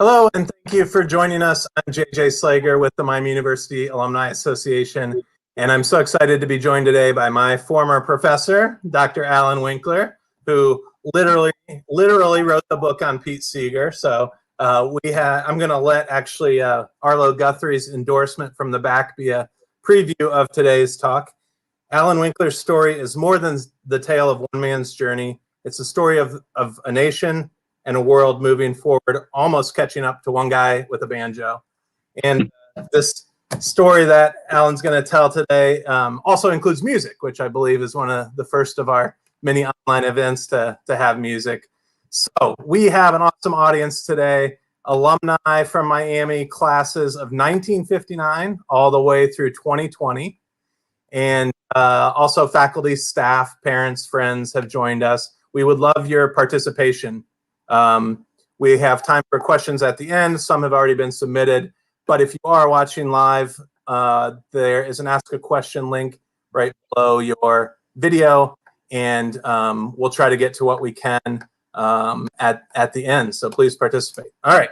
Hello, and thank you for joining us. I'm JJ Slager with the Miami University Alumni Association, and I'm so excited to be joined today by my former professor, Dr. Allan Winkler, who literally wrote the book on Pete Seeger. So I'm going to let actually Arlo Guthrie's endorsement from the back be a preview of today's talk. Allan Winkler's story is more than the tale of one man's journey. It's a story of a nation and a world moving forward, almost catching up to one guy with a banjo. And this story that Allan's going to tell today also includes music, which I believe is one of the first of our many online events to have music. So we have an awesome audience today, alumni from Miami, classes of 1959 all the way through 2020. And also faculty, staff, parents, friends have joined us. We would love your participation. We have time for questions at the end. Some have already been submitted, but if you are watching live, there is an Ask a Question link right below your video, and we'll try to get to what we can at the end, so please participate. All right,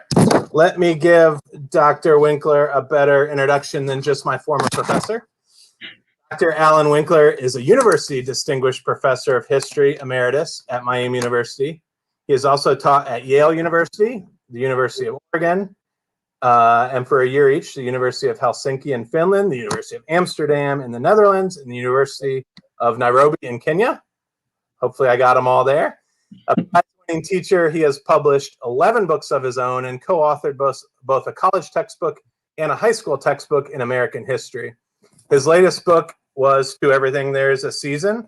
let me give Dr. Winkler a better introduction than just my former professor. Dr. Allan Winkler is a University Distinguished Professor of History Emeritus at Miami University. He has also taught at Yale University, the University of Oregon, and for a year each, the University of Helsinki in Finland, the University of Amsterdam in the Netherlands, and the University of Nairobi in Kenya. Hopefully I got them all there. A prize-winning teacher, he has published 11 books of his own and co-authored both a college textbook and a high school textbook in American history. His latest book was To Everything There's a Season.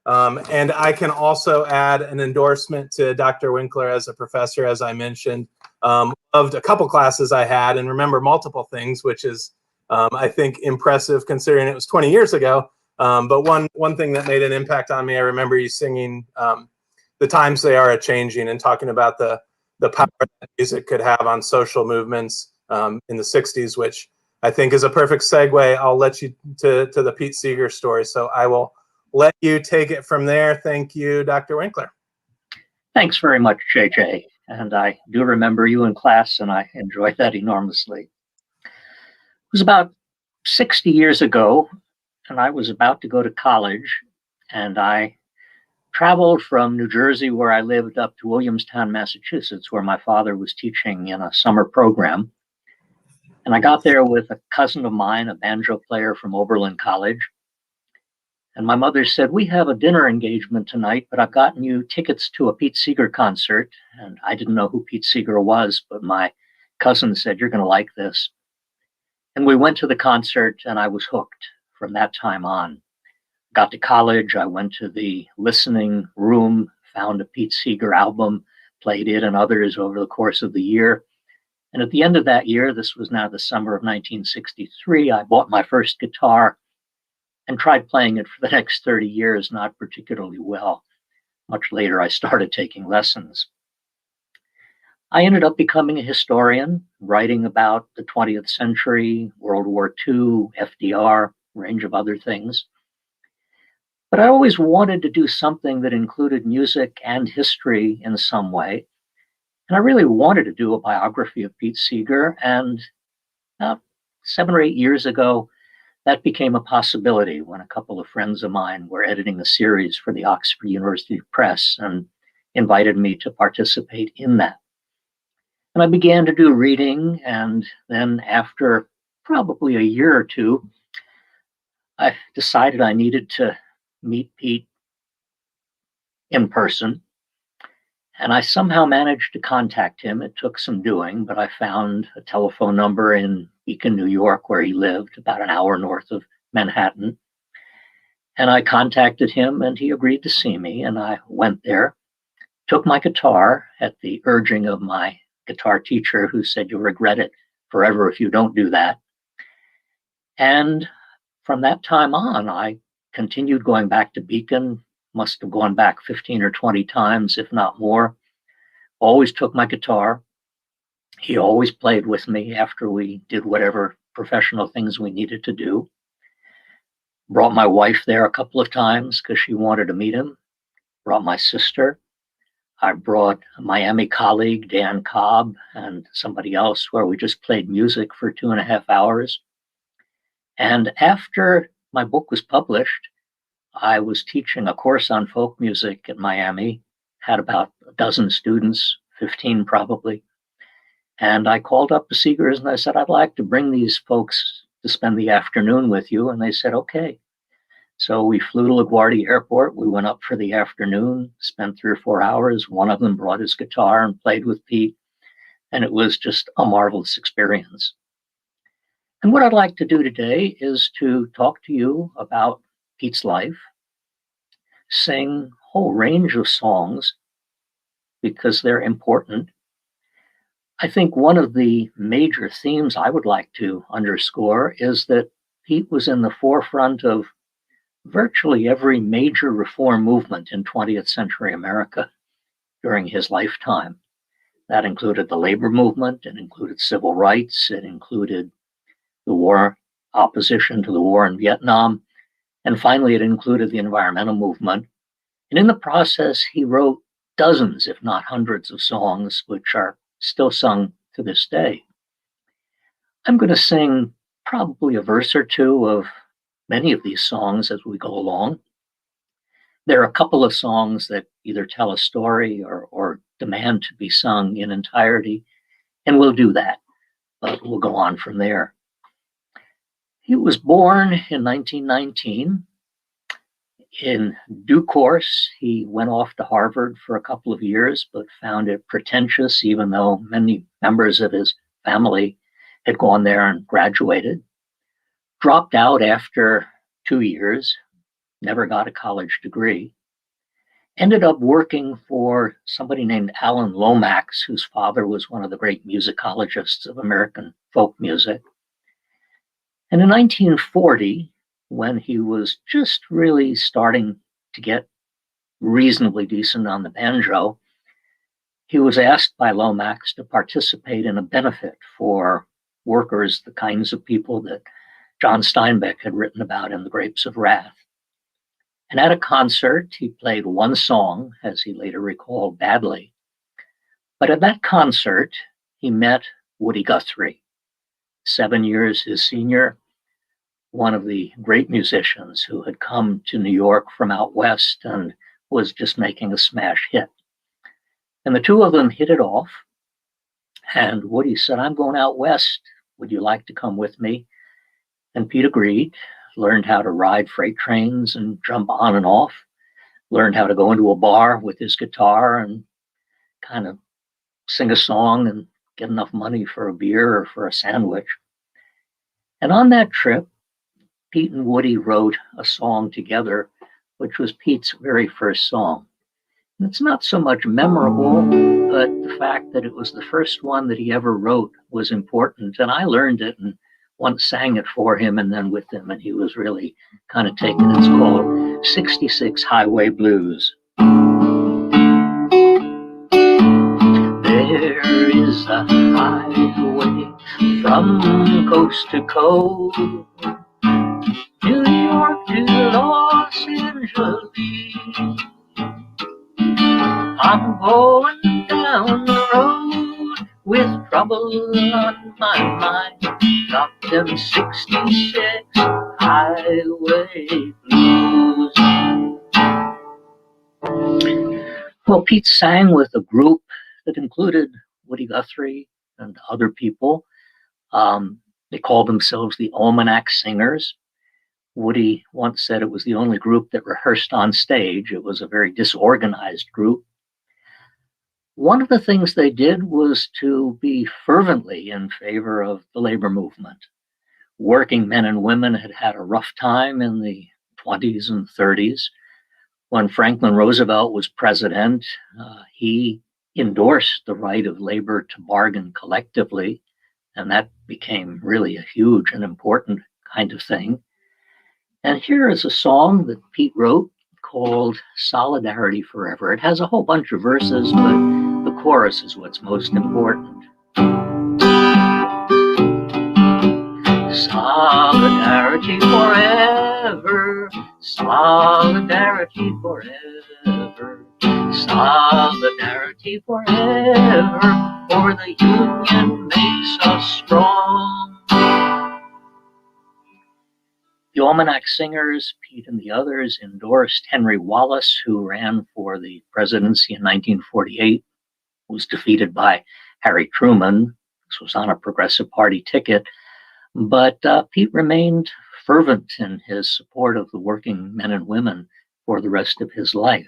And I can also add an endorsement to Dr. Winkler as a professor, as I mentioned. Loved a couple classes I had and remember multiple things, which is, I think, impressive considering it was 20 years ago. But one thing that made an impact on me, I remember you singing The Times They Are A-Changing and talking about the power that music could have on social movements in the 60s, which I think is a perfect segue. I'll let you to the Pete Seeger story. So I will let you take it from there. Thank you, Dr. Winkler. Thanks very much, JJ. And I do remember you in class, and I enjoyed that enormously. It was about 60 years ago, and I was about to go to college, and I traveled from New Jersey, where I lived, up to Williamstown, Massachusetts, where my father was teaching in a summer program. And I got there with a cousin of mine, a banjo player from Oberlin College. And my mother said, "We have a dinner engagement tonight, but I've gotten you tickets to a Pete Seeger concert." And I didn't know who Pete Seeger was, but my cousin said, "You're going to like this." And we went to the concert, and I was hooked from that time on. Got to college, I went to the listening room, found a Pete Seeger album, played it and others over the course of the year. And at the end of that year, this was now the summer of 1963, I bought my first guitar and tried playing it for the next 30 years, not particularly well. Much later, I started taking lessons. I ended up becoming a historian, writing about the 20th century, World War II, FDR, a range of other things. But I always wanted to do something that included music and history in some way. And I really wanted to do a biography of Pete Seeger. And about 7 or 8 years ago, that became a possibility when a couple of friends of mine were editing a series for the Oxford University Press and invited me to participate in that. And I began to do reading, and then after probably a year or two, I decided I needed to meet Pete in person. And I somehow managed to contact him. It took some doing, but I found a telephone number in Beacon, New York, where he lived, about an hour north of Manhattan. And I contacted him, and he agreed to see me. And I went there, took my guitar at the urging of my guitar teacher, who said, "You'll regret it forever if you don't do that." And from that time on, I continued going back to Beacon. Must have gone back 15 or 20 times, if not more. Always took my guitar. He always played with me after we did whatever professional things we needed to do. Brought my wife there a couple of times because she wanted to meet him. Brought my sister. I brought a Miami colleague, Dan Cobb, and somebody else, where we just played music for 2.5 hours. And after my book was published, I was teaching a course on folk music at Miami, had about a dozen students, 15 probably. And I called up the Seegers and I said, I'd like to bring these folks to spend the afternoon with you. And they said, okay. So we flew to LaGuardia Airport. We went up for the afternoon, spent 3 or 4 hours. One of them brought his guitar and played with Pete. And it was just a marvelous experience. And what I'd like to do today is to talk to you about Pete's life, sing a whole range of songs because they're important. I think one of the major themes I would like to underscore is that Pete was in the forefront of virtually every major reform movement in 20th century America during his lifetime. That included the labor movement, it included civil rights, it included the war, opposition to the war in Vietnam, and finally it included the environmental movement. And in the process, he wrote dozens, if not hundreds, of songs which are still sung to this day. I'm going to sing probably a verse or two of many of these songs as we go along. There are a couple of songs that either tell a story or demand to be sung in entirety, and we'll do that, but we'll go on from there. He was born in 1919. In due course, he went off to Harvard for a couple of years, but found it pretentious, even though many members of his family had gone there and graduated. Dropped out after 2 years, never got a college degree. Ended up working for somebody named Allan Lomax, whose father was one of the great musicologists of American folk music. And in 1940, when he was just really starting to get reasonably decent on the banjo, he was asked by Lomax to participate in a benefit for workers, the kinds of people that John Steinbeck had written about in The Grapes of Wrath. And at a concert, he played one song, as he later recalled, badly. But at that concert, he met Woody Guthrie, 7 years his senior, one of the great musicians who had come to New York from out west and was just making a smash hit. And the two of them hit it off. And Woody said, I'm going out west. Would you like to come with me? And Pete agreed, learned how to ride freight trains and jump on and off, learned how to go into a bar with his guitar and kind of sing a song and get enough money for a beer or for a sandwich. And on that trip, Pete and Woody wrote a song together, which was Pete's very first song. And it's not so much memorable, but the fact that it was the first one that he ever wrote was important. And I learned it and once sang it for him and then with him, and he was really kind of taken. It's called 66 Highway Blues. There is a highway from coast to coast, New York to Los Angeles. I'm going down the road with trouble on my mind. Got them 66 highway blues. Well, Pete sang with a group that included Woody Guthrie and other people. They called themselves the Almanac Singers. Woody once said it was the only group that rehearsed on stage. It was a very disorganized group. One of the things they did was to be fervently in favor of the labor movement. Working men and women had had a rough time in the 20s and 30s. When Franklin Roosevelt was president, he endorsed the right of labor to bargain collectively, and that became really a huge and important kind of thing. And here is a song that Pete wrote called Solidarity Forever. It has a whole bunch of verses, but the chorus is what's most important. Solidarity forever, solidarity forever, Solidarity forever, for the union makes us strong. The Almanac Singers, Pete and the others, endorsed Henry Wallace, who ran for the presidency in 1948, was defeated by Harry Truman. This was on a Progressive Party ticket, but Pete remained fervent in his support of the working men and women for the rest of his life.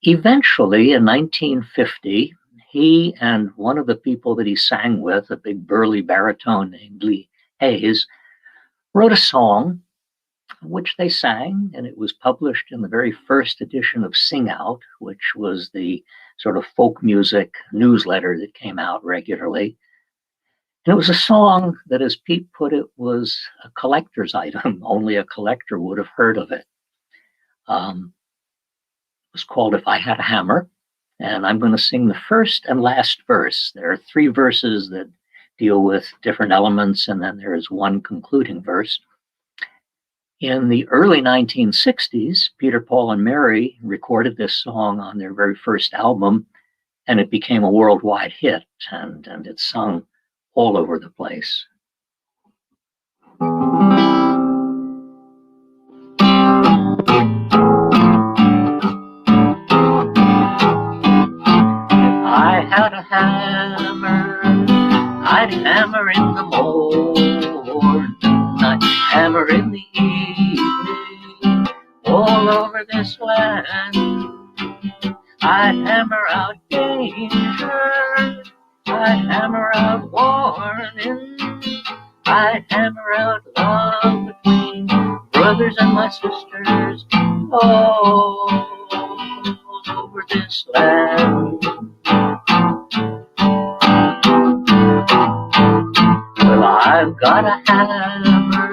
Eventually, in 1950, he and one of the people that he sang with, a big burly baritone named Lee Hayes, wrote a song which they sang, and it was published in the very first edition of Sing Out, which was the sort of folk music newsletter that came out regularly. And it was a song that, as Pete put it, was a collector's item. Only a collector would have heard of it. It was called If I Had a Hammer, and I'm going to sing the first and last verse. There are 3 verses that deal with different elements, and then there is one concluding verse. In the early 1960s, Peter, Paul, and Mary recorded this song on their very first album, and it became a worldwide hit, and it's sung all over the place. If I had a hammer, I'd hammer in the morning, I'd hammer in the evening, all over this land. I'd hammer out danger, I'd hammer out warning, I'd hammer out love between brothers and my sisters, all over this land. Well, I've got a hammer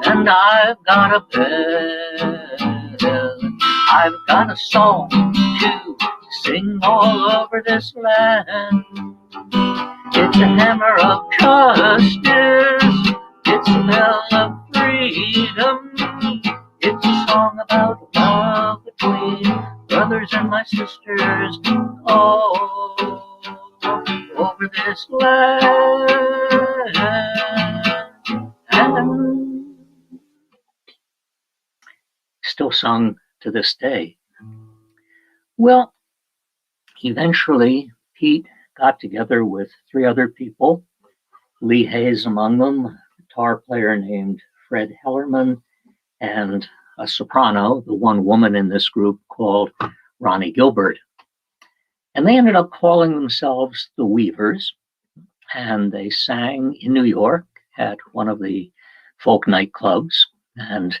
and I've got a bell, I've got a song to sing all over this land. It's a hammer of justice, it's a bell of freedom, it's a song about love between brothers and my sisters, all over this land. And still sung to this day. Well, eventually Pete got together with 3 other people, Lee Hayes among them, a guitar player named Fred Hellerman, and a soprano, the one woman in this group called Ronnie Gilbert. And they ended up calling themselves the Weavers, and they sang in New York at one of the folk nightclubs and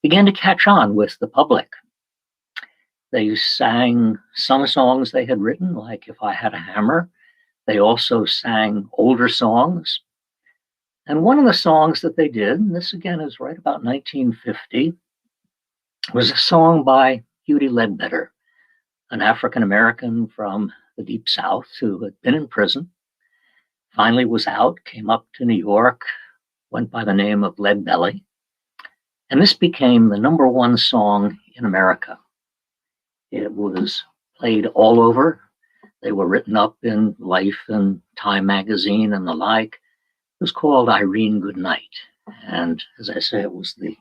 began to catch on with the public. They sang some songs they had written, like If I Had a Hammer. They also sang older songs. And one of the songs that they did, and this again is right about 1950, was a song by Judy Ledbetter, an African-American from the Deep South who had been in prison, finally was out, came up to New York, went by the name of Lead Belly. And this became the #1 song in America. It was played all over. They were written up in Life and Time magazine and the like. It was called Irene Goodnight. And as I say, it was the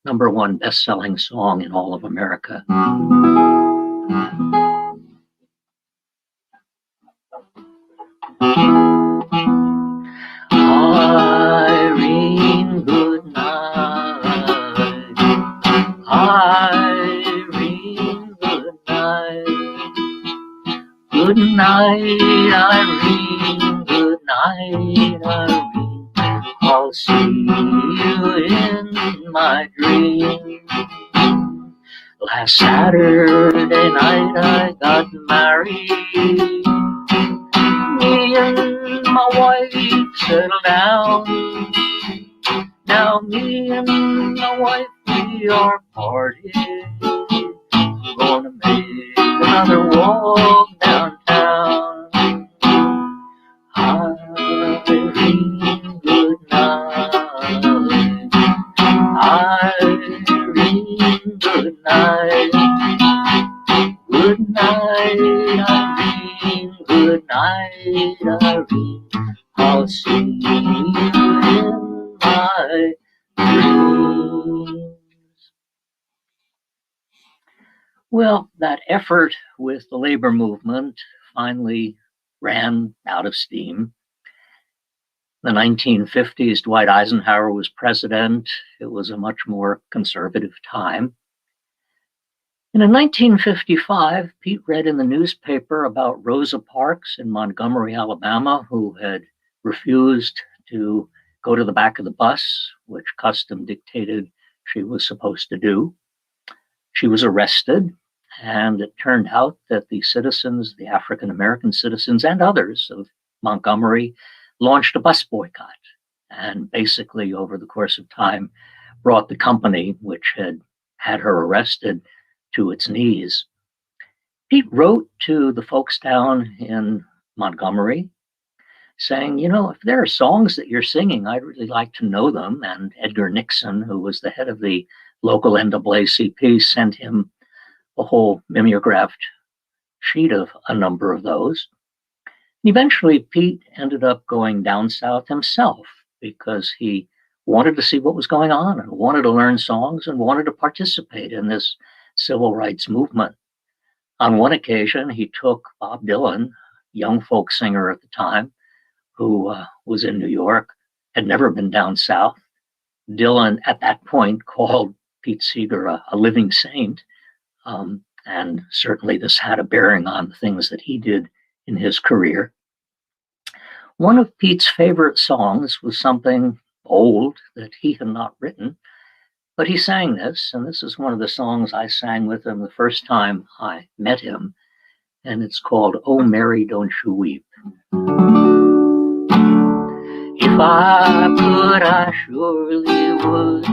#1 best-selling song in all of America. Irene, good night. Irene, good night. Good night, Irene. Good night, Irene. I'll see you in my dream. Last Saturday night I got married. Me and my wife settled down. Now me and my wife, we are parted. Gonna make another walk downtown. Irene, good night. Irene, good night. dream, good night, Irene. I'll see you in my dreams. Well, that effort with the labor movement finally ran out of steam. In the 1950s, Dwight Eisenhower was president. It was a much more conservative time. And in 1955, Pete read in the newspaper about Rosa Parks in Montgomery, Alabama, who had refused to go to the back of the bus, which custom dictated she was supposed to do. She was arrested, and it turned out that the citizens, the African-American citizens and others of Montgomery, launched a bus boycott, and basically over the course of time brought the company, which had had her arrested, to its knees. Pete wrote to the folks down in Montgomery saying, you know, if there are songs that you're singing, I'd really like to know them. And Edgar Nixon, who was the head of the local NAACP, sent him a whole mimeographed sheet of a number of those. Eventually, Pete ended up going down south himself because he wanted to see what was going on and wanted to learn songs and wanted to participate in this civil rights movement. On one occasion, he took Bob Dylan, young folk singer at the time, who was in New York, had never been down south. Dylan, at that point, called Pete Seeger a living saint, and certainly this had a bearing on the things that he did in his career. One of Pete's favorite songs was something old that he had not written, but he sang this, and this is one of the songs I sang with him the first time I met him, and it's called "Oh Mary, Don't You Weep." If I could, I surely would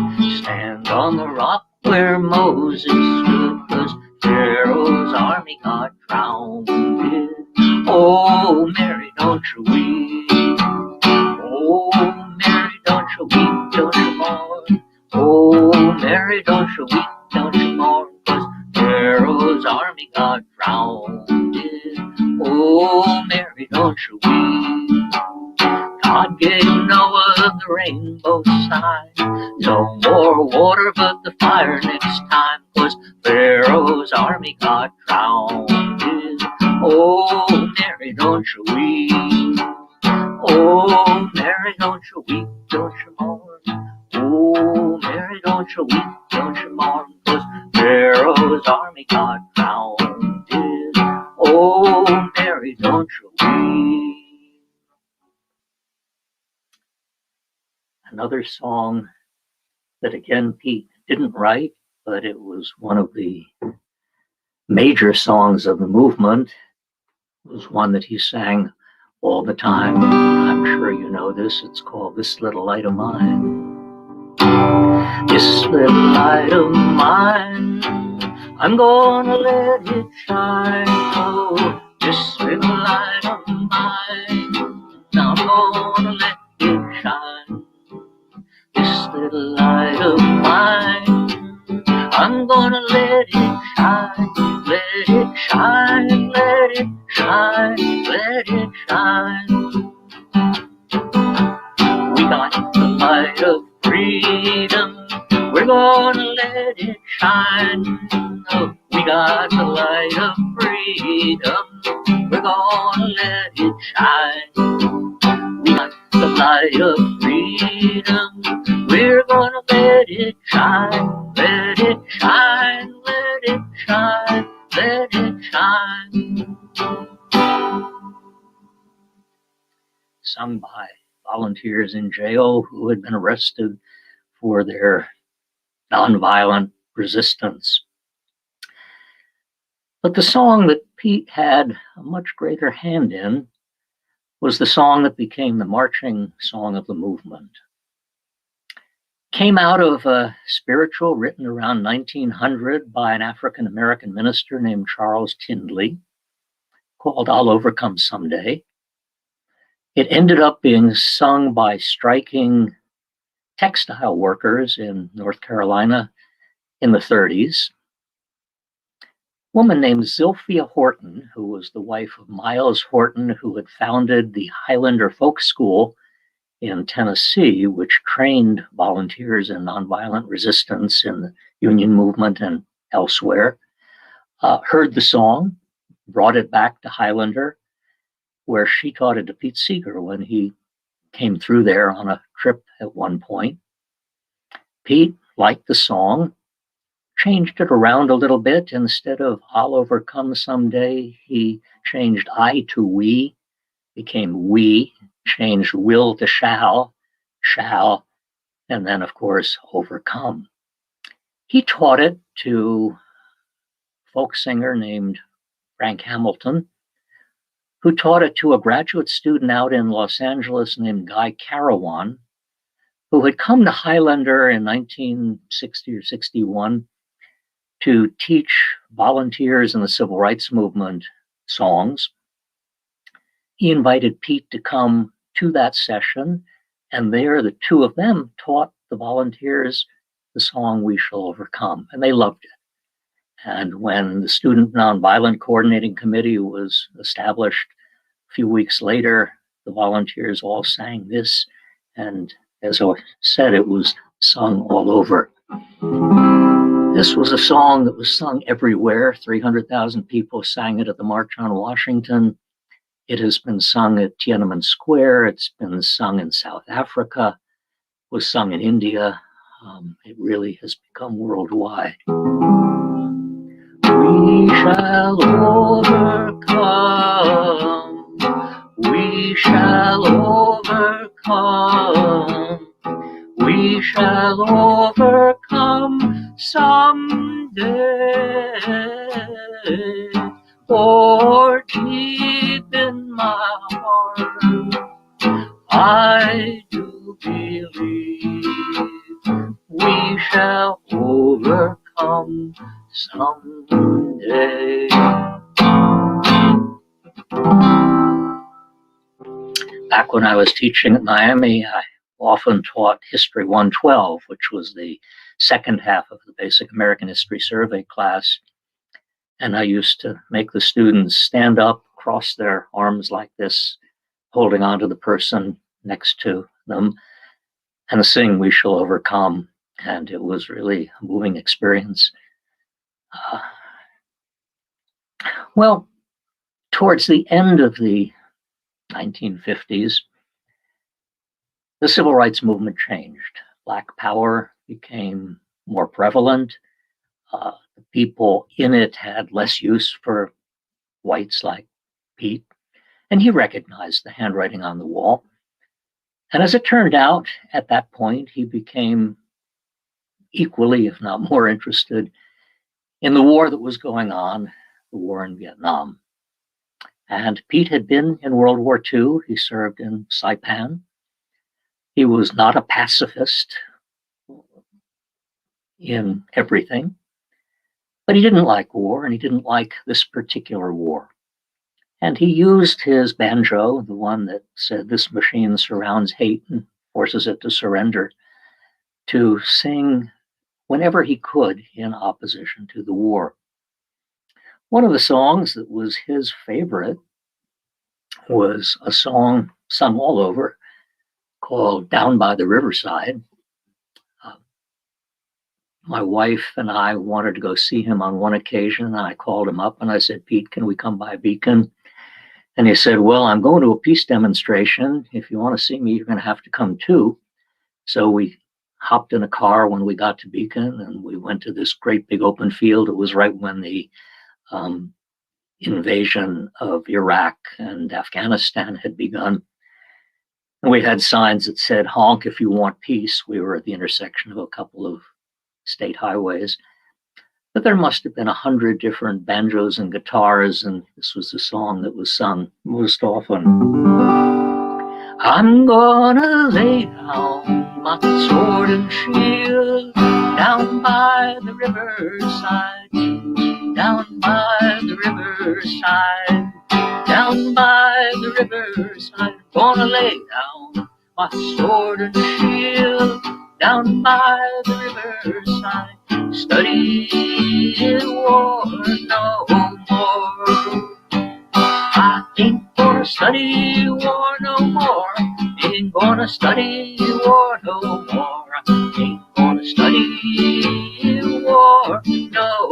stand on the rock where Moses stood, 'cause Pharaoh's army got drowned. Oh, Mary, don't you weep. Oh, Mary, don't you weep, don't you mourn. Oh, Mary, don't you weep, don't you mourn, 'cause Pharaoh's army got drowned. Oh, Mary, don't you weep. God gave Noah the rainbow sign. No more water but the fire next time, 'cause Pharaoh's army got drowned. Oh, Mary, don't you weep. Oh, Mary, don't you weep, don't you mourn. Oh, Mary, don't you weep, don't you mourn, 'cause Pharaoh's army got drowned. Oh, Mary, don't you weep. Another song that, again, Pete didn't write, but it was one of the major songs of the movement, was one that he sang all the time. I'm sure you know this. It's called "This Little Light of Mine." This little light of mine, I'm gonna let it shine. Oh, this little light of mine, I'm gonna let it shine. This little light of mine, I'm gonna let it shine. Let it shine, let it shine, let it shine. We got the light of freedom, we're gonna let it shine. Oh, we got the light of freedom, we're gonna let it shine. We got the light of freedom, we're gonna let it shine. Let it shine, let it shine, let it shine. Sung by volunteers in jail who had been arrested for their nonviolent resistance. But the song that Pete had a much greater hand in was the song that became the marching song of the movement. Came out of a spiritual written around 1900 by an African-American minister named Charles Tindley, called "I'll Overcome Someday." It ended up being sung by striking textile workers in North Carolina in the 30s. woman named Zilphia Horton, who was the wife of Miles Horton, who had founded the Highlander Folk School in Tennessee, which trained volunteers in nonviolent resistance in the Union movement and elsewhere, heard the song, brought it back to Highlander, where she taught it to Pete Seeger when he came through there on a trip at one point. Pete liked the song, changed it around a little bit. Instead of "I'll overcome someday," he changed "I" to "we," became "we," changed "will" to "shall," and then, of course, "overcome." He taught it to a folk singer named Frank Hamilton, who taught it to a graduate student out in Los Angeles named Guy Carawan, who had come to Highlander in 1960 or 61 to teach volunteers in the civil rights movement songs. He invited Pete to come to that session, and there the two of them taught the volunteers the song "We Shall Overcome," and they loved it. And when the Student Nonviolent Coordinating Committee was established a few weeks later, the volunteers all sang this, and as I said, it was sung all over. This was a song that was sung everywhere. 300,000 people sang it at the March on Washington. It has been sung at Tiananmen Square. It's been sung in South Africa, was sung in India. It really has become worldwide. We shall overcome. We shall overcome. We shall overcome someday. For deep in my heart, I do believe we shall overcome someday. Back when I was teaching at Miami, I often taught History 112, which was the second half of the basic American history survey class. And I used to make the students stand up, cross their arms like this, holding on to the person next to them, and sing "We Shall Overcome." And it was really a moving experience. Well, towards the end of the 1950s, the civil rights movement changed. Black power became more prevalent. The people in it had less use for whites like Pete, and he recognized the handwriting on the wall. And as it turned out, at that point, he became equally, if not more, interested in the war that was going on, the war in Vietnam. And Pete had been in World War II. He served in Saipan. He was not a pacifist in everything, but he didn't like war, and he didn't like this particular war. And he used his banjo, the one that said "This machine surrounds hate and forces it to surrender," to sing whenever he could in opposition to the war. One of the songs that was his favorite was a song sung all over called "Down by the Riverside." My wife and I wanted to go see him on one occasion, and I called him up and I said, "Pete, can we come by Beacon?" And he said, "Well, I'm going to a peace demonstration. If you want to see me, you're going to have to come too." So we hopped in a car when we got to Beacon, and we went to this great big open field. It was right when the invasion of Iraq and Afghanistan had begun. And we had signs that said, "Honk if you want peace." We were at the intersection of a couple of state highways. But there must have been 100 different banjos and guitars, and this was the song that was sung most often. I'm gonna lay down my sword and shield down by the riverside, down by the riverside, down by the riverside. Gonna lay down my sword and shield down by the riverside. study war no more. I ain't gonna study war no more. Ain't gonna study war no more. Ain't gonna study war no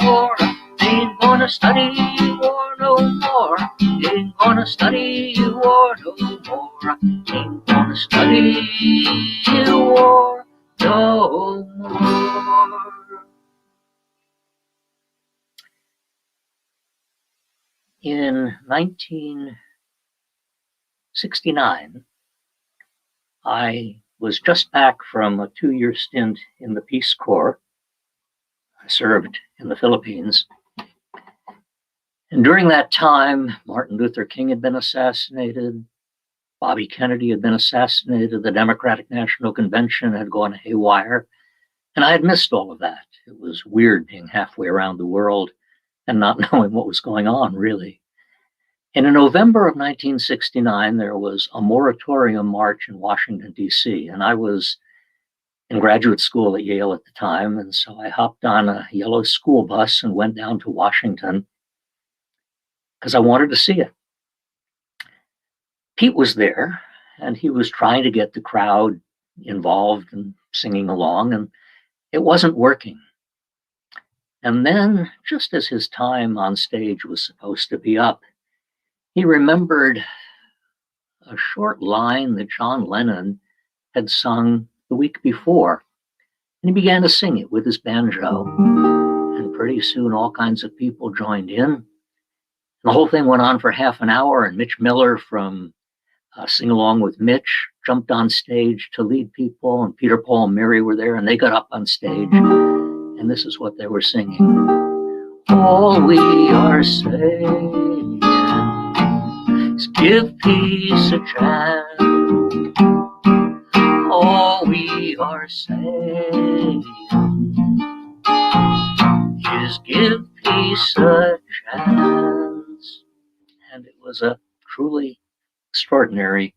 more. Ain't gonna study war no more. Ain't gonna study war no more. Ain't gonna study war no more. In 1969, I was just back from a 2-year stint in the Peace Corps. I served in the Philippines. And during that time, Martin Luther King had been assassinated, Bobby Kennedy had been assassinated, the Democratic National Convention had gone haywire, and I had missed all of that. It was weird being halfway around the world and not knowing what was going on, really. And in November of 1969, there was a moratorium march in Washington, D.C., and I was in graduate school at Yale at the time, and so I hopped on a yellow school bus and went down to Washington because I wanted to see it. Pete was there, and he was trying to get the crowd involved and singing along, and it wasn't working. And then, just as his time on stage was supposed to be up, he remembered a short line that John Lennon had sung the week before, and he began to sing it with his banjo. And pretty soon all kinds of people joined in. The whole thing went on for half an hour, and Mitch Miller from Sing Along with Mitch jumped on stage to lead people, and Peter, Paul, and Mary were there, and they got up on stage, and this is what they were singing. All we are saying is give peace a chance. All we are saying is give peace a chance. And it was a truly extraordinary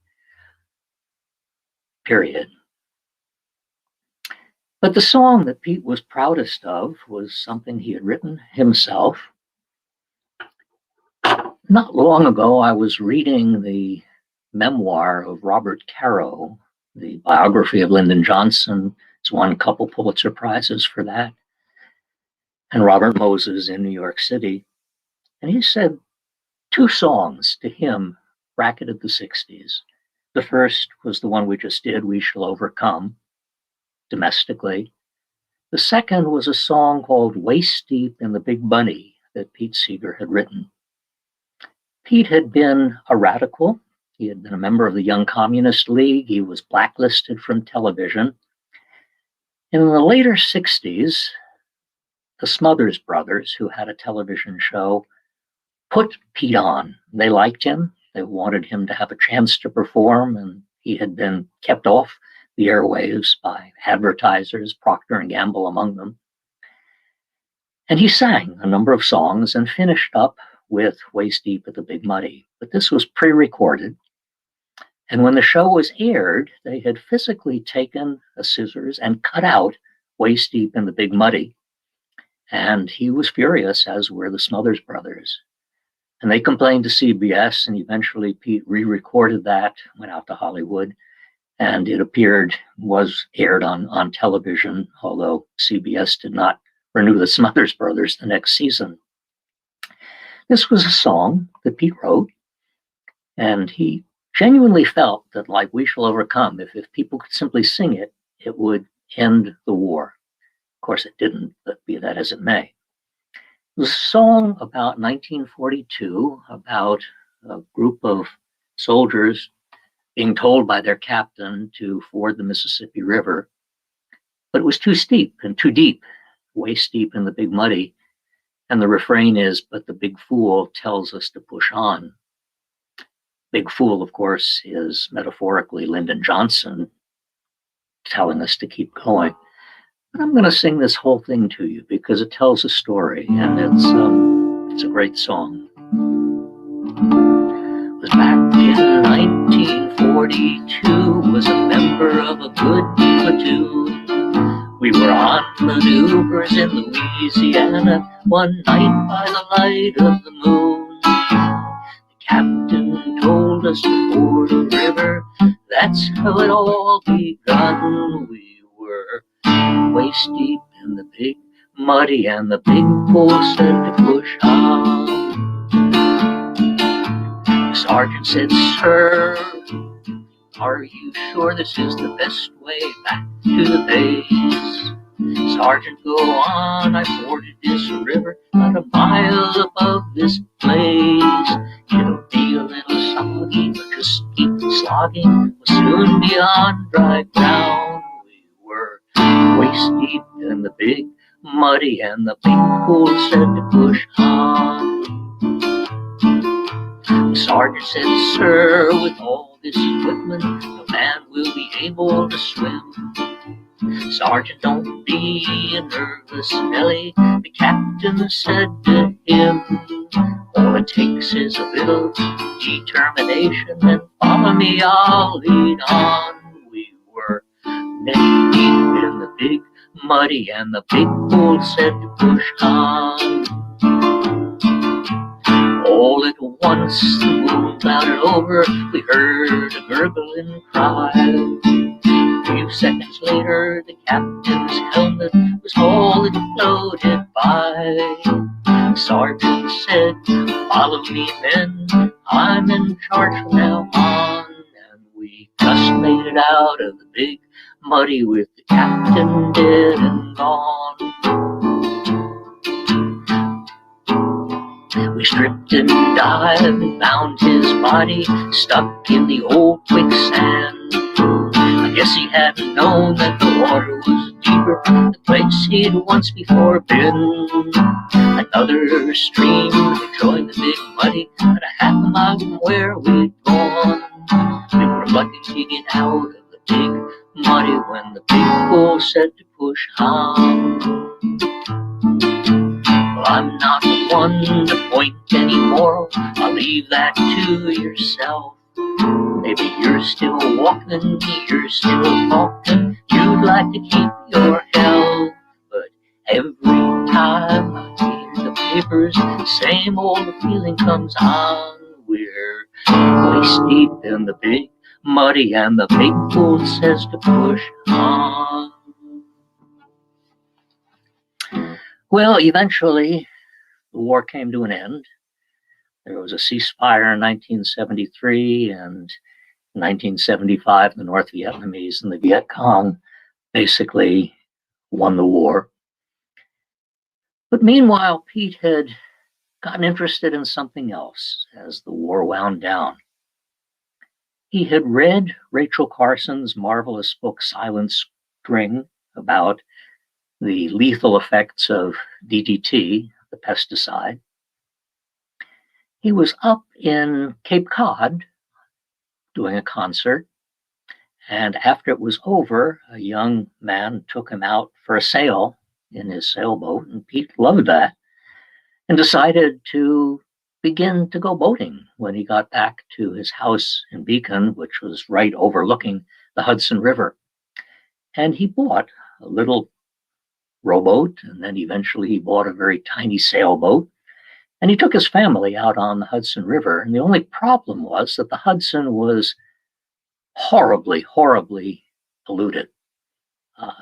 period. But the song that Pete was proudest of was something he had written himself. Not long ago, I was reading the memoir of Robert Caro, the biography of Lyndon Johnson. It's won a couple Pulitzer Prizes for that. And Robert Moses in New York City. And he said 2 songs to him bracketed the 60s. The first was the one we just did, We Shall Overcome, domestically. The second was a song called Waist Deep in the Big Money that Pete Seeger had written. Pete had been a radical. He had been a member of the Young Communist League. He was blacklisted from television. And in the later 60s, the Smothers Brothers, who had a television show, put Pete on. They liked him. They wanted him to have a chance to perform, and he had been kept off the airwaves by advertisers, Procter & Gamble among them. And he sang a number of songs and finished up with Waist Deep at the Big Muddy. But this was pre-recorded. And when the show was aired, they had physically taken a scissors and cut out Waist Deep in the Big Muddy. And he was furious, as were the Smothers Brothers. And they complained to CBS, and eventually Pete re-recorded that, went out to Hollywood, and it was aired on television, although CBS did not renew the Smothers Brothers the next season. This was a song that Pete wrote, and he genuinely felt that, like We Shall Overcome, if people could simply sing it, it would end the war. Of course, it didn't, but be that as it may. It was a song about 1942, about a group of soldiers being told by their captain to ford the Mississippi River, but it was too steep and too deep, waist deep in the Big Muddy. And the refrain is, but the big fool tells us to push on. Big fool, of course, is metaphorically Lyndon Johnson telling us to keep going. But I'm going to sing this whole thing to you because it tells a story, and it's a great song. It was back in 1942, was a member of a good platoon. We We were on maneuvers in Louisiana one night by the light of the moon. The captain told us to ford a river. That's how it all begun. We were waist deep in the big muddy, and the big bull said to push on. The sergeant said, "Sir, are you sure this is the best way back to the base?" "Sergeant, go on, I forded this river about a mile above this place. It'll be a little soggy, but just keep slogging, we'll soon be on dry ground." We were waist deep in the big muddy, and the big bull said to push on. The sergeant said, "Sir, with all this equipment, no man will be able to swim." "Sergeant, don't be nervous, Nelly," the captain said to him. "All it takes is a little determination, and follow me, I'll lead on." We were neck deep in the big muddy, and the big bull said to push on. All at once the moon clouded over, we heard a gurgling cry. A few seconds later, the captain's helmet was all it floated by. The sergeant said, "Follow me, men, I'm in charge from now on." And we just made it out of the big muddy with the captain dead and gone. We stripped and dived and found his body stuck in the old quicksand. I guess he hadn't known that the water was deeper, the place he'd once before been. Another stream would join the big muddy at a half a mile from where we'd gone. We were lucky to get out of the big muddy when the big bull said to push on. Well, I'm not the one to point any moral, I'll leave that to yourself. Maybe you're still walking, you're still talking, you'd like to keep your health. But every time I read the papers, the same old feeling comes on. We're waist deep in the big muddy, and the big bull says to push on. Well, eventually, the war came to an end. There was a ceasefire in 1973, and in 1975, the North Vietnamese and the Viet Cong basically won the war. But meanwhile, Pete had gotten interested in something else as the war wound down. He had read Rachel Carson's marvelous book, Silent Spring, about the lethal effects of DDT, the pesticide. He was up in Cape Cod doing a concert, and after it was over, a young man took him out for a sail in his sailboat, and Pete loved that and decided to begin to go boating when he got back to his house in Beacon, which was right overlooking the Hudson River. And he bought a little rowboat, and then eventually he bought a very tiny sailboat, and he took his family out on the Hudson River. And the only problem was that the Hudson was horribly, horribly polluted.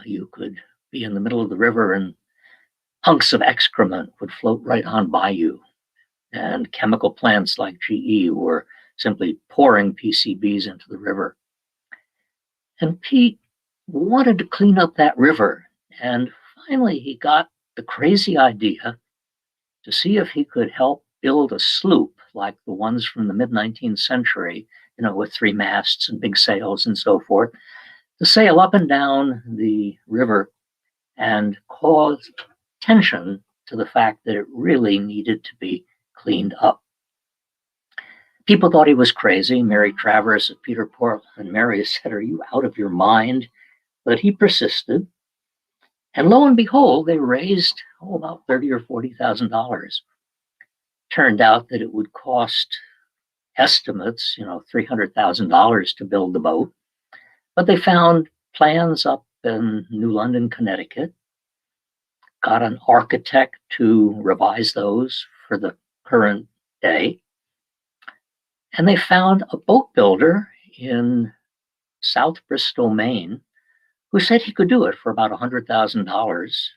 You could be in the middle of the river and hunks of excrement would float right on by you. And chemical plants like GE were simply pouring PCBs into the river. And Pete wanted to clean up that river. And finally, he got the crazy idea to see if he could help build a sloop like the ones from the mid-19th century, with 3 masts and big sails and so forth, to sail up and down the river and cause attention to the fact that it really needed to be cleaned up. People thought he was crazy. Mary Travers of Peter, Paul, and Mary said, "Are you out of your mind?" But he persisted. And lo and behold, they raised about $30,000 or $40,000. Turned out that it would cost estimates, $300,000 to build the boat. But they found plans up in New London, Connecticut, got an architect to revise those for the current day. And they found a boat builder in South Bristol, Maine, who said he could do it for about $100,000.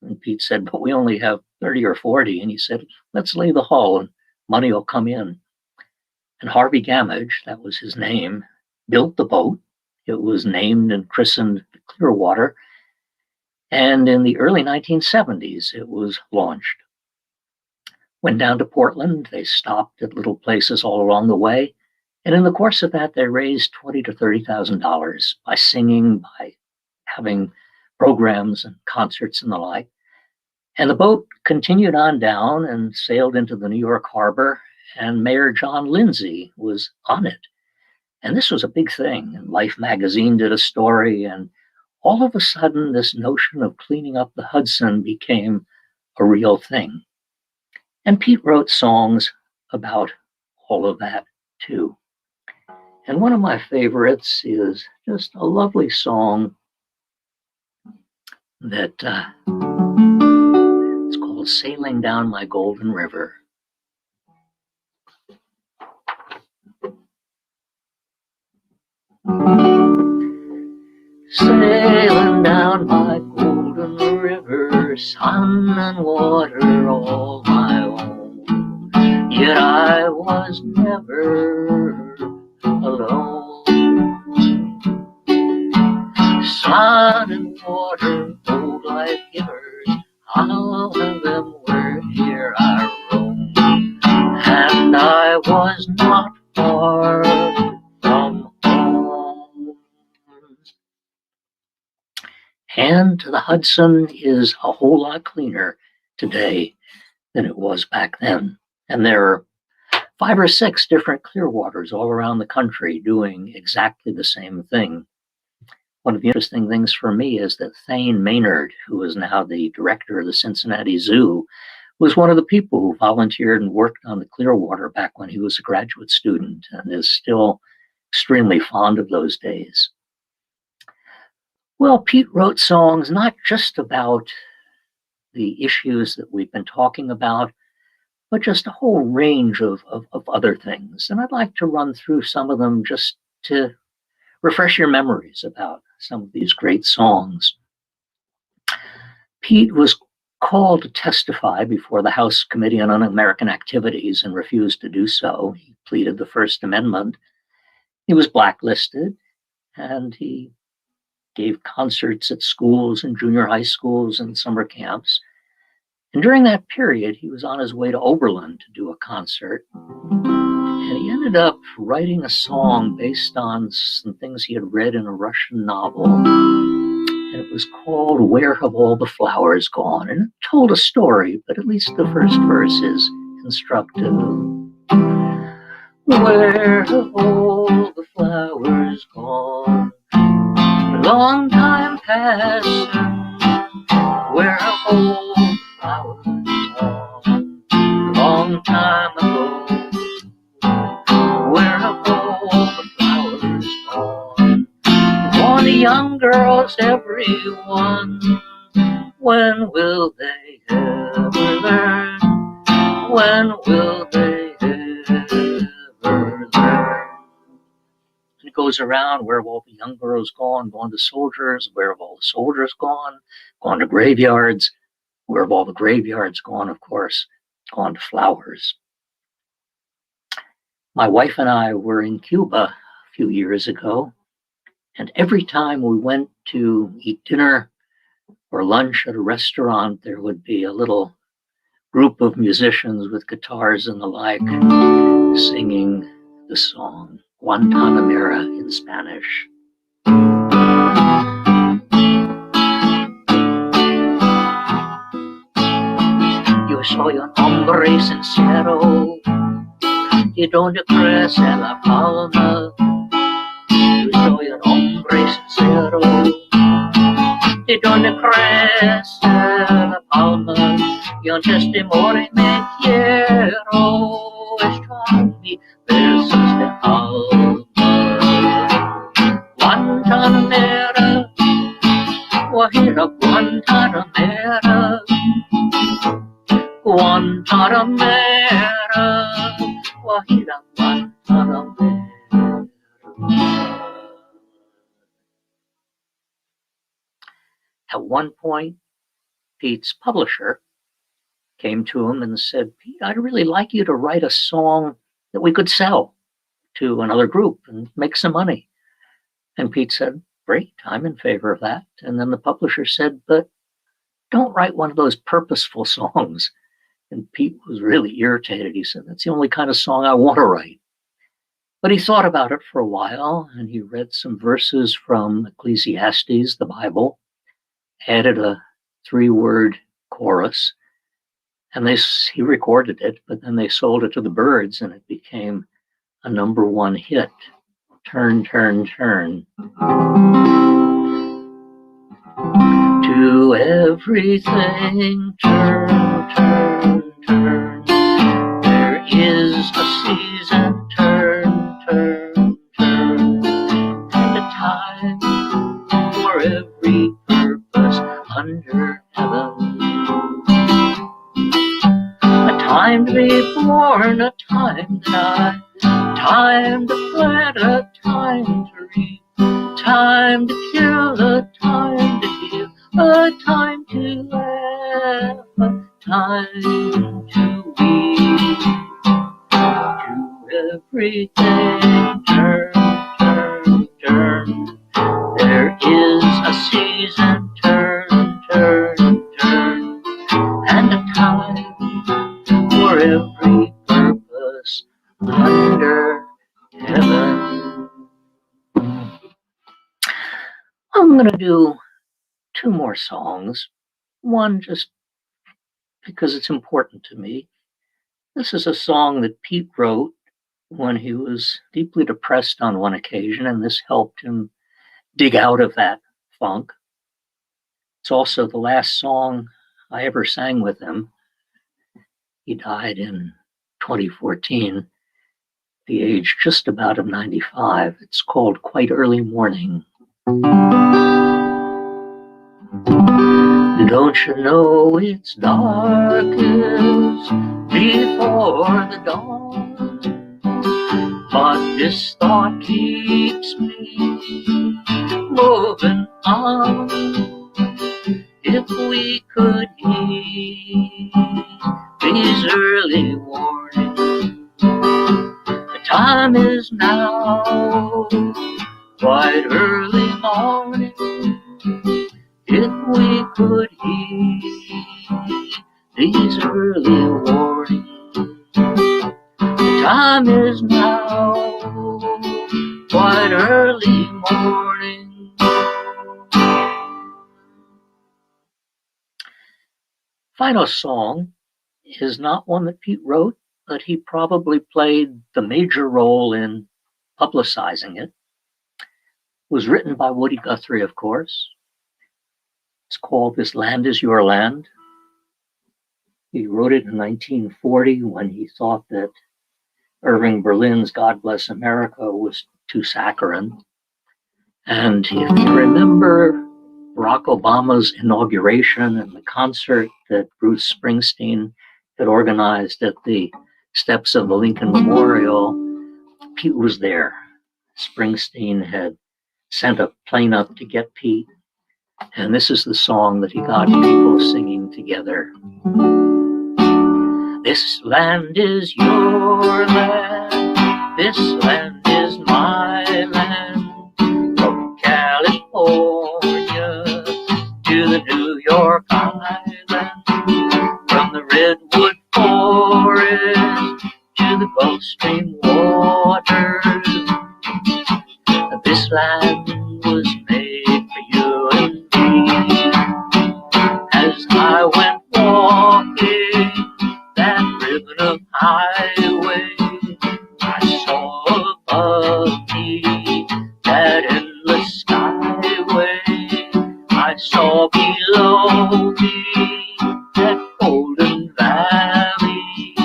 And Pete said, but we only have 30 or 40. And he said, let's lay the hull and money will come in. And Harvey Gamage, that was his name, built the boat. It was named and christened Clearwater. And in the early 1970s, it was launched. Went down to Portland. They stopped at little places all along the way. And in the course of that, they raised $20,000 to $30,000 by singing, by having programs and concerts and the like. And the boat continued on down and sailed into the New York harbor, and Mayor John Lindsay was on it. And this was a big thing. And Life magazine did a story, and all of a sudden, this notion of cleaning up the Hudson became a real thing. And Pete wrote songs about all of that, too. And one of my favorites is just a lovely song that it's called Sailing Down My Golden River. Sailing down my golden river, sun and water all my own, yet I was never alone. Sun and water, both life givers, all of them were here I roamed, and I was not far from home. And the Hudson is a whole lot cleaner today than it was back then. And there are 5 or 6 different Clearwaters all around the country doing exactly the same thing. One of the interesting things for me is that Thane Maynard, who is now the director of the Cincinnati Zoo, was one of the people who volunteered and worked on the Clearwater back when he was a graduate student, and is still extremely fond of those days. Well, Pete wrote songs not just about the issues that we've been talking about, but just a whole range of other things. And I'd like to run through some of them just to refresh your memories about some of these great songs. Pete was called to testify before the House Committee on Un-American Activities and refused to do so. He pleaded the First Amendment. He was blacklisted, and he gave concerts at schools and junior high schools and summer camps. And during that period, he was on his way to Oberlin to do a concert. And he ended up writing a song based on some things he had read in a Russian novel. And it was called Where Have All the Flowers Gone? And it told a story, but at least the first verse is instructive. Where have all the flowers gone? A long time past, where have all the flowers gone? A long time ago, where have all the flowers gone? For the young girls, everyone, when will they ever learn? When will they ever learn? It goes around, where have all the young girls gone? Gone to soldiers. Where have all the soldiers gone? Gone to graveyards. Where have all the graveyards gone? Of course, gone to flowers. My wife and I were in Cuba a few years ago, and every time we went to eat dinner or lunch at a restaurant, there would be a little group of musicians with guitars and the like singing the song Guantanamera in Spanish. Yo soy un hombre sincero, y donde crece la palma. Yo soy un hombre sincero, y donde crece la palma. Y antes de morir me quiero echar mis versos de alma. Guantanamera, Panamera, Wahida Panamera. At one point, Pete's publisher came to him and said, Pete, I'd really like you to write a song that we could sell to another group and make some money. And Pete said, great, I'm in favor of that. And then the publisher said, but don't write one of those purposeful songs. And Pete was really irritated. He said, that's the only kind of song I want to write. But he thought about it for a while, and he read some verses from Ecclesiastes, the Bible, added a 3-word chorus, and he recorded it, but then they sold it to the Byrds, and it became a #1 hit. Turn, turn, turn. To everything, turn, turn, turn. There is a season, turn, turn, turn. And a time for every purpose under heaven. A time to be born, a time to die, time to plant, a time to reap, time to kill, a time to heal, a time to laugh, a time to weep. To everything, turn, turn, turn. There is a season, turn, turn, turn, and a time for every purpose under heaven. I'm going to do 2 more songs. One just because it's important to me. This is a song that Pete wrote when he was deeply depressed on one occasion, and this helped him dig out of that funk. It's also the last song I ever sang with him. He died in 2014, at the age just about of 95. It's called Quite Early Morning. Don't you know it's darkest before the dawn? But this thought keeps me moving on. If we could heed these early warnings, the time is now, quite early morning. If we could heed these early warnings, the time is now, quite early morning. Final song is not one that Pete wrote, but he probably played the major role in publicizing it. It was written by Judy Guthrie, of course. It's called This Land Is Your Land. He wrote it in 1940 when he thought that Irving Berlin's God Bless America was too saccharine. And if you remember Barack Obama's inauguration and the concert that Bruce Springsteen had organized at the steps of the Lincoln Memorial, Pete was there. Springsteen had sent a plane up to get Pete. And this is the song that he got people singing together. This land is your land. This land is my land. From California to the New York Island. From the Redwood Forest to the Gulf Stream waters. This land was made for you and me. As I went walking that ribbon of highway, I saw above me that endless skyway. I saw below me that golden valley.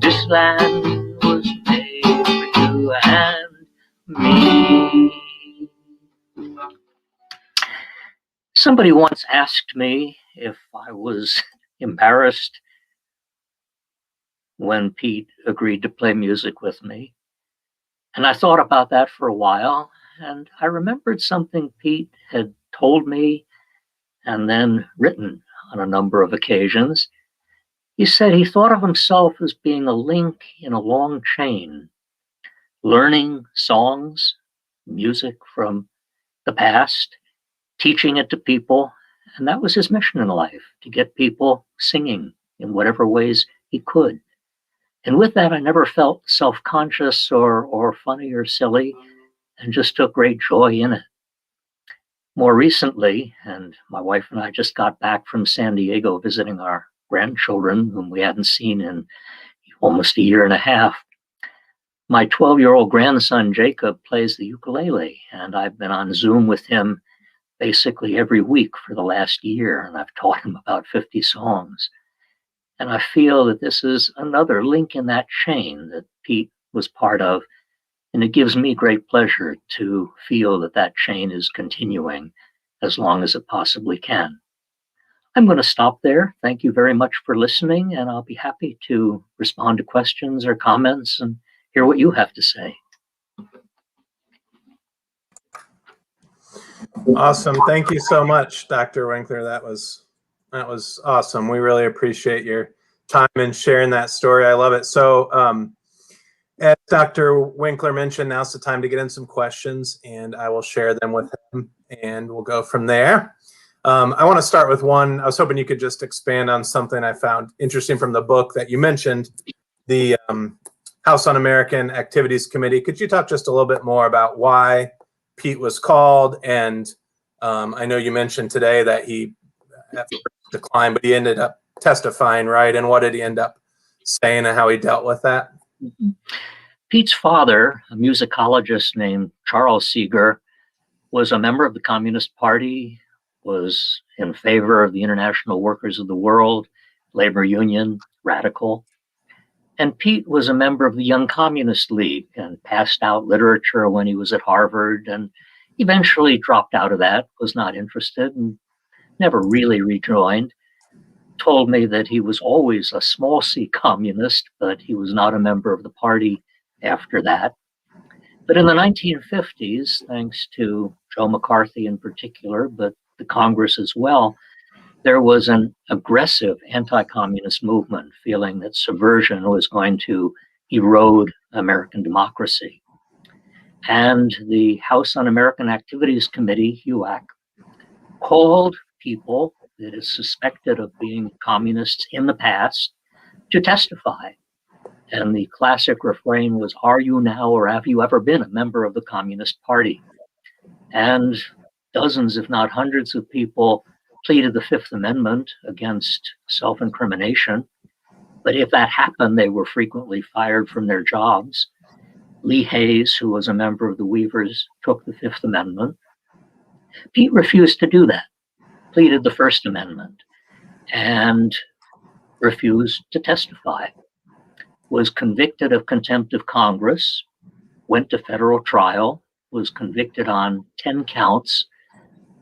This land was made for you and me. Somebody once asked me if I was embarrassed when Pete agreed to play music with me. And I thought about that for a while, and I remembered something Pete had told me and then written on a number of occasions. He said he thought of himself as being a link in a long chain, learning songs, music from the past, teaching it to people, and that was his mission in life, to get people singing in whatever ways he could. And with that, I never felt self-conscious or funny or silly, and just took great joy in it. More recently, and my wife and I just got back from San Diego visiting our grandchildren, whom we hadn't seen in almost a year and a half. My 12-year-old grandson, Jacob, plays the ukulele, and I've been on Zoom with him basically every week for the last year, and I've taught him about 50 songs. And I feel that this is another link in that chain that Pete was part of, and it gives me great pleasure to feel that that chain is continuing as long as it possibly can. I'm going to stop there. Thank you very much for listening, and I'll be happy to respond to questions or comments and hear what you have to say. Awesome. Thank you so much, Dr. Winkler. That was awesome. We really appreciate your time and sharing that story. I love it. So as Dr. Winkler mentioned, now's the time to get in some questions, and I will share them with him, and we'll go from there. I want to start with one. I was hoping you could just expand on something I found interesting from the book that you mentioned, the House Un-American Activities Committee. Could you talk just a little bit more about why Pete was called? And I know you mentioned today that he declined, but he ended up testifying, right? And what did he end up saying and how he dealt with that? Pete's father, a musicologist named Charles Seeger, was a member of the Communist Party, was in favor of the International Workers of the World, labor union, radical. And Pete was a member of the Young Communist League and passed out literature when he was at Harvard, and eventually dropped out of that, was not interested, and never really rejoined. Told me that he was always a small c communist, but he was not a member of the party after that. But in the 1950s, thanks to Joe McCarthy in particular, but the Congress as well, there was an aggressive anti-communist movement, feeling that subversion was going to erode American democracy. And the House Un-American Activities Committee, HUAC, called people that is suspected of being communists in the past to testify. And the classic refrain was, "Are you now or have you ever been a member of the Communist Party?" And dozens, if not hundreds of people pleaded the Fifth Amendment against self-incrimination. But if that happened, they were frequently fired from their jobs. Lee Hayes, who was a member of the Weavers, took the Fifth Amendment. Pete refused to do that, pleaded the First Amendment, and refused to testify. Was convicted of contempt of Congress, went to federal trial, was convicted on 10 counts.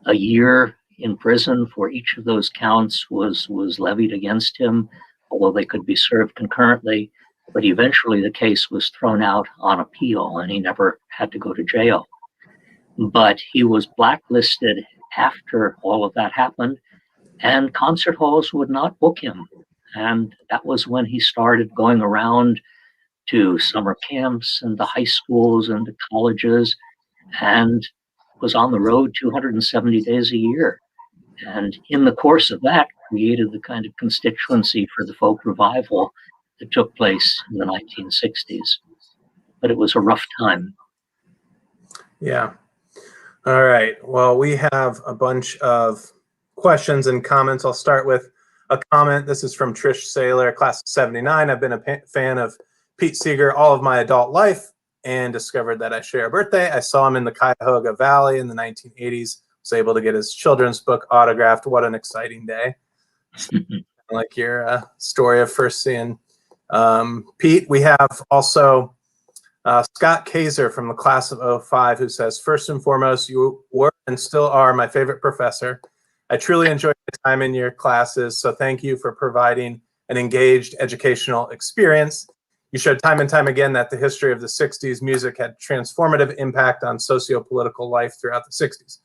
A year in prison for each of those counts was levied against him, although they could be served concurrently. But eventually the case was thrown out on appeal, and he never had to go to jail. But he was blacklisted after all of that happened, and concert halls would not book him. And that was when he started going around to summer camps and to high schools and to colleges, and was on the road 270 days a year. And in the course of that, created the kind of constituency for the folk revival that took place in the 1960s. But it was a rough time. Yeah. All right. Well, we have a bunch of questions and comments. I'll start with a comment. This is from Trish Saylor, class of 79. I've been a fan of Pete Seeger all of my adult life and discovered that I share a birthday. I saw him in the Cuyahoga Valley in the 1980s. Was able to get his children's book autographed. What an exciting day. Like your story of first seeing Pete. We have also Scott Kaiser from the class of 05 who says, first and foremost, you were and still are my favorite professor. I truly enjoyed the time in your classes, so thank you for providing an engaged educational experience. You showed time and time again that the history of the 60s music had transformative impact on socio-political life throughout the 60s.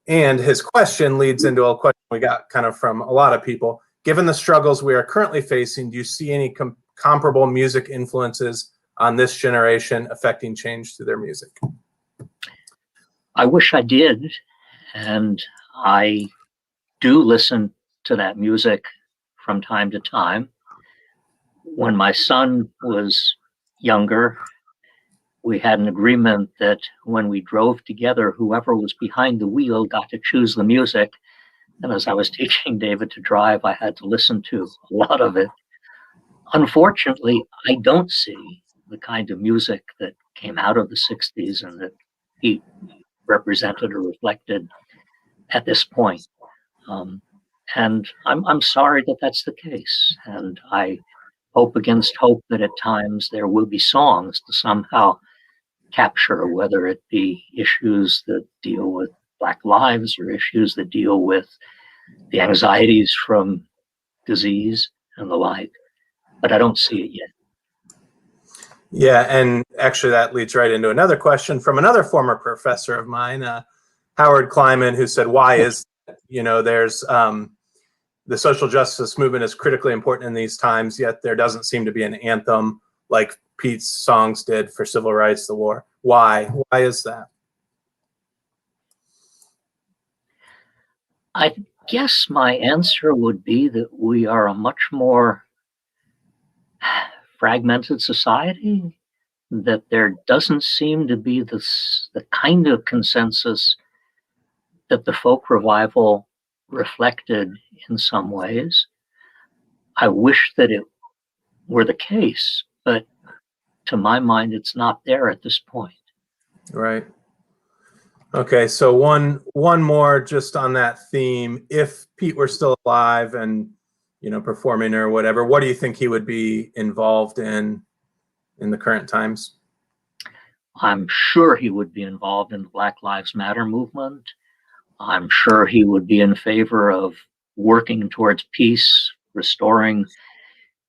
And his question leads into a question we got kind of from a lot of people. Given the struggles we are currently facing, do you see any comparable music influences on this generation affecting change through their music? I wish I did, and I do listen to that music from time to time. When my son was younger, we had an agreement that when we drove together, whoever was behind the wheel got to choose the music. And as I was teaching David to drive, I had to listen to a lot of it. Unfortunately, I don't see the kind of music that came out of the 60s and that he represented or reflected at this point. And I'm sorry that that's the case. And I hope against hope that at times there will be songs to somehow capture, whether it be issues that deal with Black lives or issues that deal with the anxieties from disease and the like. But I don't see it yet. Yeah, and actually that leads right into another question from another former professor of mine, Howard Kleiman, who said, why is, there's the social justice movement is critically important in these times, yet there doesn't seem to be an anthem like Pete's songs did for civil rights, the war. Why? Why is that? I guess my answer would be that we are a much more fragmented society, that there doesn't seem to be the kind of consensus that the folk revival reflected in some ways. I wish that it were the case, but to my mind, it's not there at this point. Right. Okay, so one more just on that theme. If Pete were still alive and performing or whatever, what do you think he would be involved in the current times? I'm sure he would be involved in the Black Lives Matter movement. I'm sure he would be in favor of working towards peace, restoring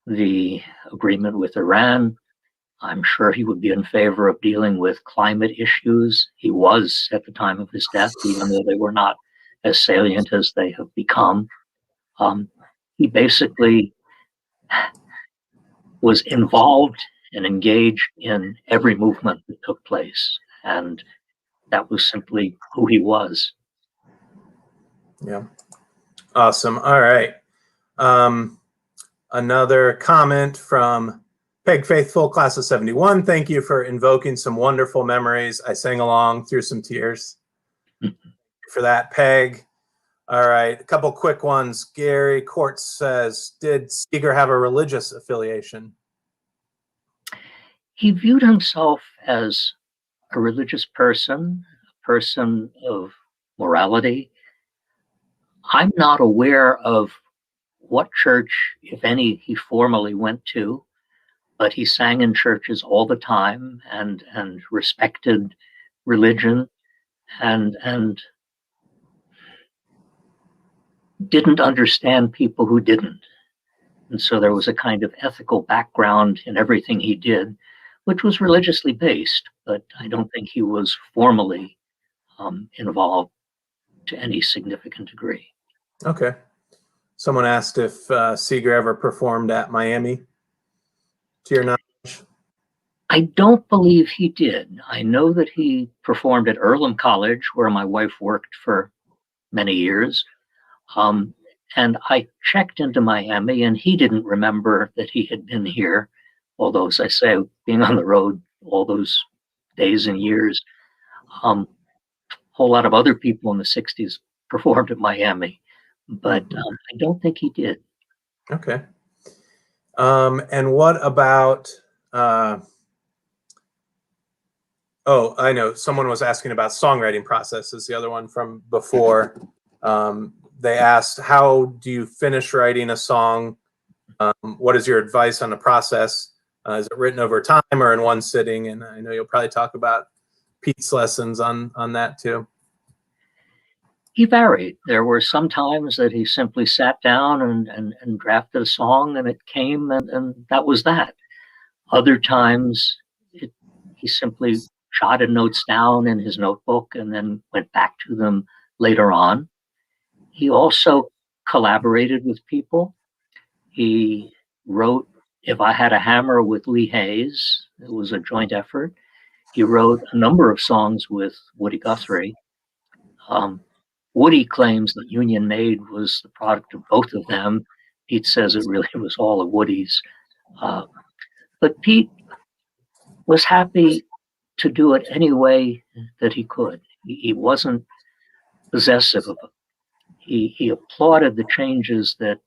the agreement with Iran. I'm sure he would be in favor of dealing with climate issues. He was at the time of his death, even though they were not as salient as they have become. He basically was involved and engaged in every movement that took place. And that was simply who he was. Yeah. Awesome. All right. Another comment from Peg Faithful, class of 71. Thank you for invoking some wonderful memories. I sang along through some tears. For that, Peg. All right, a couple quick ones. Gary Court says, did Seeger have a religious affiliation? He viewed himself as a religious person, a person of morality. I'm not aware of what church, if any, he formally went to, but he sang in churches all the time and respected religion and didn't understand people who didn't. And so there was a kind of ethical background in everything he did, which was religiously based, but I don't think he was formally involved to any significant degree. Okay. Someone asked if Seeger ever performed at Miami, to your knowledge. I don't believe he did. I know that he performed at Earlham College, where my wife worked for many years. And I checked into Miami, and he didn't remember that he had been here. Although, as I say, being on the road all those days and years, a whole lot of other people in the 60s performed at Miami, but I don't think he did. Okay. And what about, oh, I know, someone was asking about songwriting process, is the other one from before. They asked, how do you finish writing a song? What is your advice on the process? Is it written over time or in one sitting? And I know you'll probably talk about Pete's lessons on that too. He varied. There were some times that he simply sat down and drafted a song, and it came, and that was that. Other times, he simply jotted notes down in his notebook and then went back to them later on. He also collaborated with people. He wrote If I Had a Hammer with Lee Hayes. It was a joint effort. He wrote a number of songs with Woody Guthrie. Woody claims that Union Made was the product of both of them. Pete says it really was all of Woody's. But Pete was happy to do it any way that he could. He wasn't possessive of it. He applauded the changes that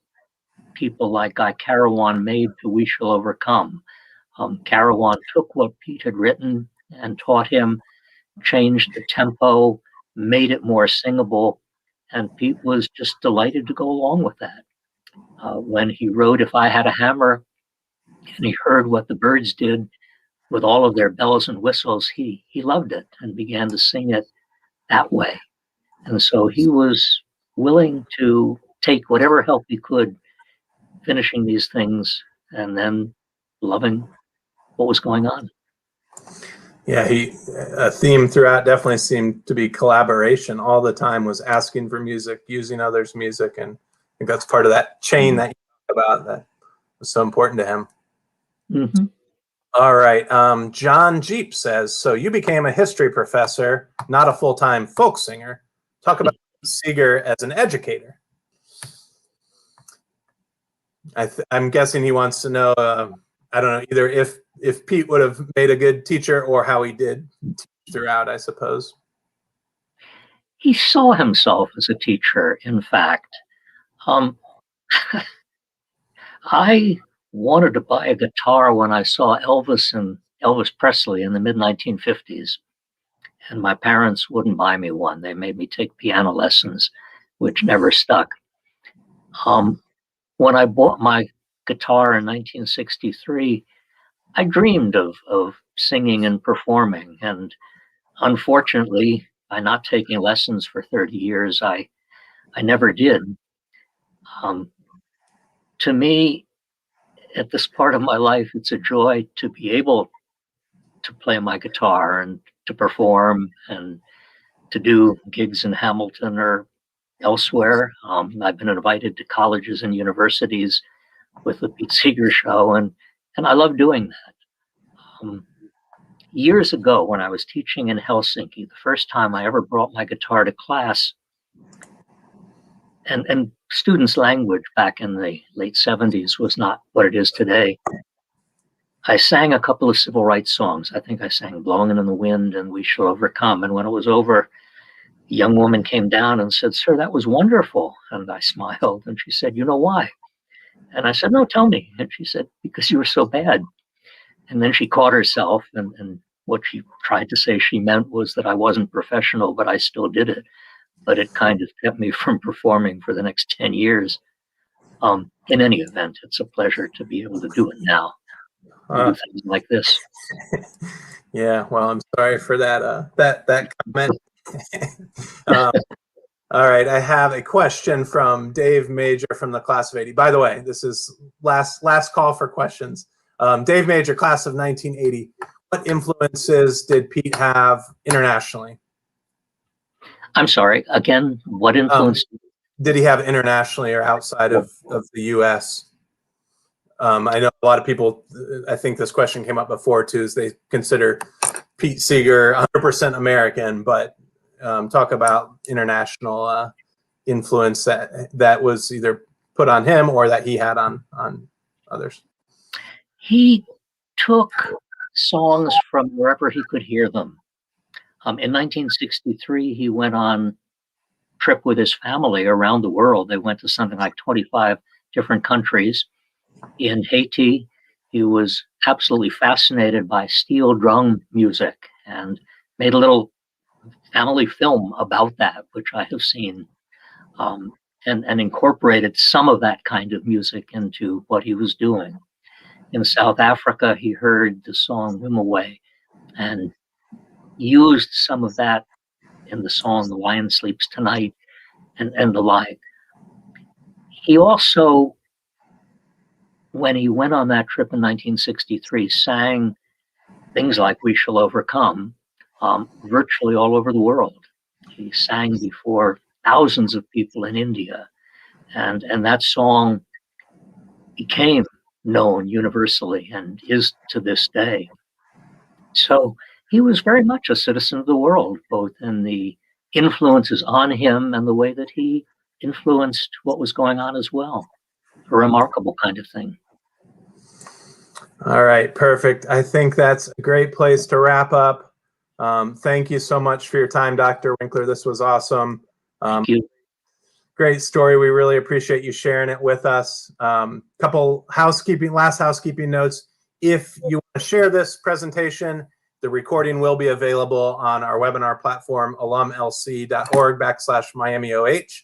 people like Guy Carawan made to We Shall Overcome. Carawan took what Pete had written and taught him, changed the tempo, made it more singable, and Pete was just delighted to go along with that. When he wrote If I Had a Hammer, and he heard what the Byrds did with all of their bells and whistles, he loved it and began to sing it that way. And so he was willing to take whatever help he could finishing these things and then loving what was going on. Yeah, a theme throughout definitely seemed to be collaboration. All the time was asking for music, using others' music, and I think that's part of that chain that you talk about that was so important to him. Mm-hmm. All right, John Jeep says, so you became a history professor, not a full-time folk singer. Talk about Seeger as an educator. I'm guessing he wants to know, I don't know, either if Pete would have made a good teacher or how he did throughout, I suppose. He saw himself as a teacher, in fact. I wanted to buy a guitar when I saw Elvis Presley in the mid-1950s, and my parents wouldn't buy me one. They made me take piano lessons, which never stuck. When I bought my guitar in 1963, I dreamed of singing and performing, and unfortunately, by not taking lessons for 30 years, I never did. To me, at this part of my life, it's a joy to be able to play my guitar and to perform and to do gigs in Hamilton or elsewhere. I've been invited to colleges and universities with the Pete Seeger show, and I love doing that. Years ago, when I was teaching in Helsinki, the first time I ever brought my guitar to class, and students' language back in the late 70s was not what it is today. I sang a couple of civil rights songs. I think I sang Blowing in the Wind and We Shall Overcome. And when it was over, a young woman came down and said, "Sir, that was wonderful." And I smiled, and she said, "You know why?" And I said, "No, tell me." And she said, "Because you were so bad." And then she caught herself, and what she tried to say she meant was that I wasn't professional, but I still did it. But it kind of kept me from performing for the next 10 years. In any event, it's a pleasure to be able to do it now. Do things like this. Yeah, well, I'm sorry for that comment. All right, I have a question from Dave Major from the class of 80. By the way, this is last call for questions. Dave Major, class of 1980. What influences did Pete have internationally? I'm sorry, again, what influence? Did he have internationally or outside of the U.S.? I know a lot of people, I think this question came up before too, is they consider Pete Seeger 100% American, but talk about international influence that was either put on him or that he had on others. He took songs from wherever he could hear them. In 1963, he went on a trip with his family around the world. They went to something like 25 different countries. In Haiti, he was absolutely fascinated by steel drum music and made a little family film about that, which I have seen, and incorporated some of that kind of music into what he was doing. In South Africa, he heard the song Wimaway and used some of that in the song The Lion Sleeps Tonight and the like. He also, when he went on that trip in 1963, sang things like "We Shall Overcome" virtually all over the world. He sang before thousands of people in India, and that song became known universally and is to this day. So he was very much a citizen of the world, both in the influences on him and the way that he influenced what was going on as well. A remarkable kind of thing. All right, perfect. I think that's a great place to wrap up. Thank you so much for your time, Dr. Winkler. This was awesome. Thank you. Great story. We really appreciate you sharing it with us. Couple last housekeeping notes. If you want to share this presentation, the recording will be available on our webinar platform, alumlc.org/MiamiOH.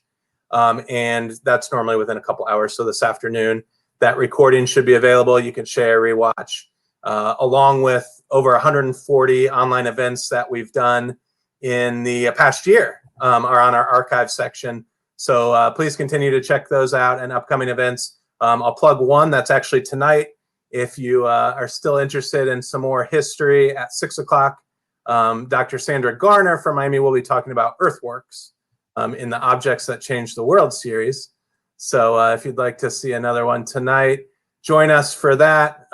And that's normally within a couple hours. So this afternoon, that recording should be available. You can share, rewatch, along with over 140 online events that we've done in the past year are on our archive section. So please continue to check those out and upcoming events. I'll plug one that's actually tonight. If you are still interested in some more history, at 6 o'clock, Dr. Sandra Garner from Miami will be talking about earthworks in the Objects That Changed the World series. So if you'd like to see another one tonight, join us for that.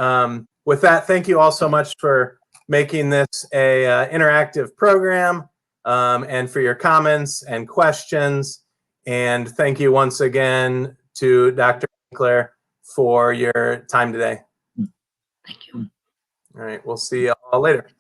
With that, thank you all so much for making this a interactive program and for your comments and questions. And thank you once again to Dr. Winkler for your time today. Thank you. All right, we'll see you all later.